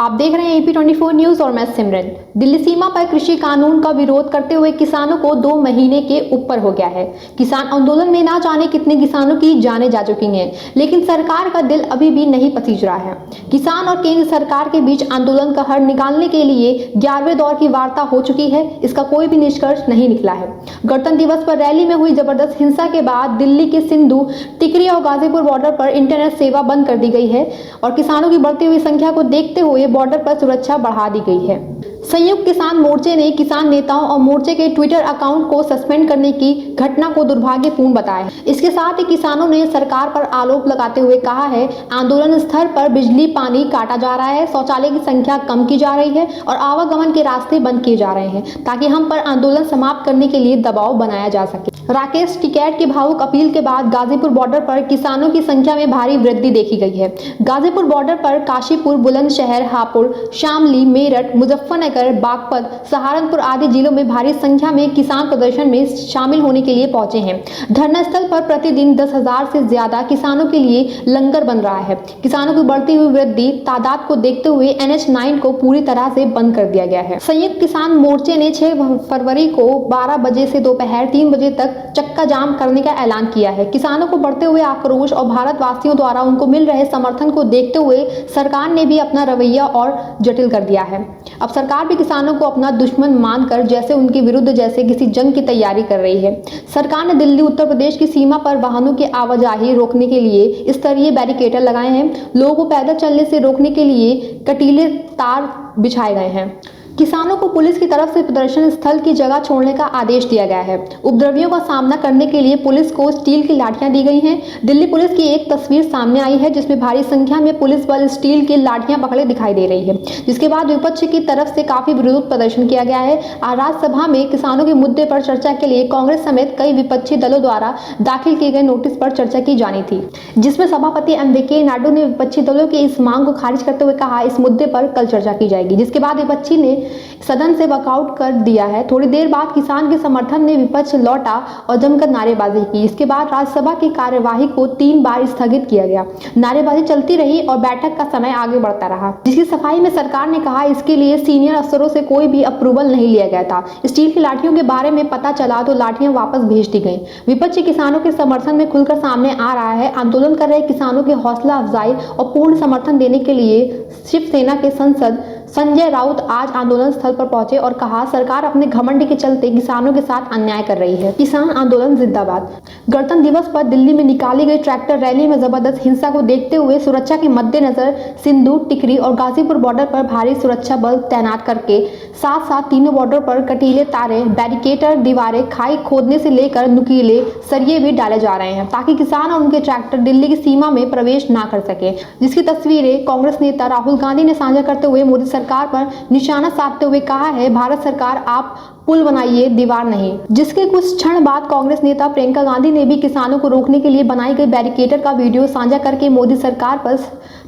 आप देख रहे हैं एपी 24 न्यूज और मैं सिमरन। दिल्ली सीमा पर कृषि कानून का विरोध करते हुए किसानों को 2 महीने के ऊपर हो गया है। किसान आंदोलन में ना जाने कितने किसानों की जानें जा चुकी हैं, लेकिन सरकार का दिल अभी भी नहीं पसीज रहा है। किसान और केंद्र सरकार के बीच आंदोलन का हल निकालने के लिए 11वें दौर की वार्ता हो चुकी है। इसका कोई भी निष्कर्ष नहीं निकला है। गणतंत्र दिवस पर रैली में हुई जबरदस्त हिंसा के बाद दिल्ली के सिंधु, टिकरी और गाजीपुर बॉर्डर पर इंटरनेट सेवा बंद कर दी गई है और किसानों की बढ़ती हुई संख्या को देखते हुए बॉर्डर पर सुरक्षा बढ़ा दी गई है। संयुक्त किसान मोर्चे ने किसान नेताओं और मोर्चे के ट्विटर अकाउंट को सस्पेंड करने की घटना को दुर्भाग्यपूर्ण बताया है। इसके साथ ही किसानों ने सरकार पर आरोप लगाते हुए कहा है, आंदोलन स्थल पर बिजली पानी काटा जा रहा है, शौचालय की संख्या कम की जा रही है और आवागमन के रास्ते बंद किए जा रहे हैं ताकि हम पर आंदोलन समाप्त करने के लिए दबाव बनाया जा सके। राकेश टिकैत की भावुक अपील के बाद गाजीपुर बॉर्डर पर किसानों की संख्या में भारी वृद्धि देखी गई है। गाजीपुर बॉर्डर पर काशीपुर, बुलंदशहर, हापुड़, शामली, मेरठ, मुजफ्फरनगर, बागपत, सहारनपुर आदि जिलों में भारी संख्या में किसान प्रदर्शन में शामिल होने के लिए पहुंचे हैं। धरना स्थल पर प्रतिदिन 10,000 से ज्यादा किसानों के लिए लंगर बन रहा है। किसानों की बढ़ती हुई वृद्धि तादाद को देखते हुए NH9 को पूरी तरह से बंद कर दिया गया है। संयुक्त किसान मोर्चे ने 6 फरवरी को 12 बजे से दोपहर 3 बजे तक चक्का जाम करने का ऐलान किया है। किसानों को बढ़ते हुए आक्रोश और भारतवासियों द्वारा उनको मिल रहे समर्थन को देखते हुए सरकार ने भी अपना रवैया और जटिल कर दिया है। अब सरकार भी किसानों को अपना दुश्मन मानकर जैसे उनके विरुद्ध जैसे किसी जंग की तैयारी कर रही है। सरकार ने दिल्ली उत्तर प्रदेश की सीमा पर वाहनों की आवाजाही रोकने के लिए स्तरीय बैरिकेटर लगाए हैं। लोगों को पैदल चलने से रोकने के लिए कटीले तार बिछाए गए हैं। किसानों को पुलिस की तरफ से प्रदर्शन स्थल की जगह छोड़ने का आदेश दिया गया है। उपद्रवियों का सामना करने के लिए पुलिस को स्टील की लाठियां दी गई हैं। दिल्ली पुलिस की एक तस्वीर सामने आई है जिसमें भारी संख्या में पुलिस बल स्टील की लाठियां पकड़े दिखाई दे रही है, जिसके बाद विपक्ष की तरफ से काफी विरोध प्रदर्शन किया गया है। आज राज्यसभा में किसानों के मुद्दे पर चर्चा के लिए कांग्रेस समेत कई विपक्षी दलों द्वारा दाखिल किए गए नोटिस पर चर्चा की जानी थी, जिसमें सभापति एम वेंकैया नायडू ने विपक्षी दलों की इस मांग को खारिज करते हुए कहा, इस मुद्दे पर कल चर्चा की जाएगी। जिसके बाद विपक्षी ने सदन से वॉकआउट कर दिया है। थोड़ी देर बाद किसान के समर्थन में विपक्ष लौटा और जमकर नारेबाजी की। इसके बाद राज्यसभा की कार्यवाही को 3 बार स्थगित किया गया। नारेबाजी चलती रही और बैठक का समय आगे बढ़ता रहा, जिसकी सफाई में सरकार ने कहा इसके लिए सीनियर अफसरों से कोई भी अप्रूवल नहीं लिया गया था। स्टील की लाठियों के बारे में पता चला तो लाठियां वापस भेज दी गई। विपक्ष किसानों के समर्थन में खुलकर सामने आ रहा है। आंदोलन कर रहे किसानों की हौसला अफजाई और पूर्ण समर्थन देने के लिए शिवसेना के सांसद संजय राउत आज आंदोलन स्थल पर पहुंचे और कहा, सरकार अपने घमंड के चलते किसानों के साथ अन्याय कर रही है। किसान आंदोलन जिंदाबाद। गणतंत्र दिवस पर दिल्ली में निकाली गई ट्रैक्टर रैली में जबरदस्त हिंसा को देखते हुए सुरक्षा के मद्देनजर सिंधु, टिकरी और गाजीपुर बॉर्डर पर भारी सुरक्षा बल तैनात करके साथ साथ तीनों बॉर्डर पर कटीले तारे, बैरिकेटर, दीवारें, खाई खोदने से लेकर नुकीले सरिये भी डाले जा रहे हैं ताकि किसान और उनके ट्रैक्टर दिल्ली की सीमा में प्रवेश ना कर सके, जिसकी तस्वीरें कांग्रेस नेता राहुल गांधी ने साझा करते हुए मोदी सरकार पर निशाना साधते हुए कहा है, भारत सरकार आप पुल बनाइए, दीवार नहीं। जिसके कुछ क्षण बाद कांग्रेस नेता प्रियंका गांधी ने भी किसानों को रोकने के लिए बनाई गई बैरिकेटर का वीडियो साझा करके मोदी सरकार पर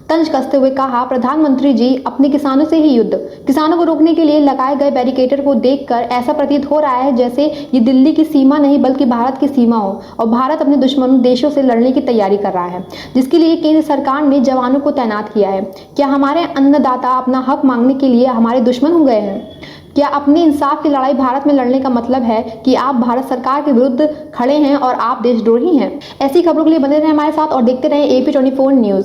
तंज कसते हुए कहा, प्रधानमंत्री जी अपने किसानों से ही युद्ध। किसानों को रोकने के लिए लगाए गए बैरिकेटर को देखकर ऐसा प्रतीत हो रहा है जैसे ये दिल्ली की सीमा नहीं बल्कि भारत की सीमा हो और भारत अपने दुश्मनों देशों से लड़ने की तैयारी कर रहा है, जिसके लिए केंद्र सरकार ने जवानों को तैनात किया है। क्या हमारे अन्नदाता अपना हक मांगने के लिए हमारे दुश्मन हो गए हैं? क्या अपने इंसाफ की लड़ाई भारत में लड़ने का मतलब है कि आप भारत सरकार के विरुद्ध खड़े हैं और आप देशद्रोही हैं? ऐसी खबरों के लिए बने रहें हमारे साथ और देखते रहें AP 24 न्यूज।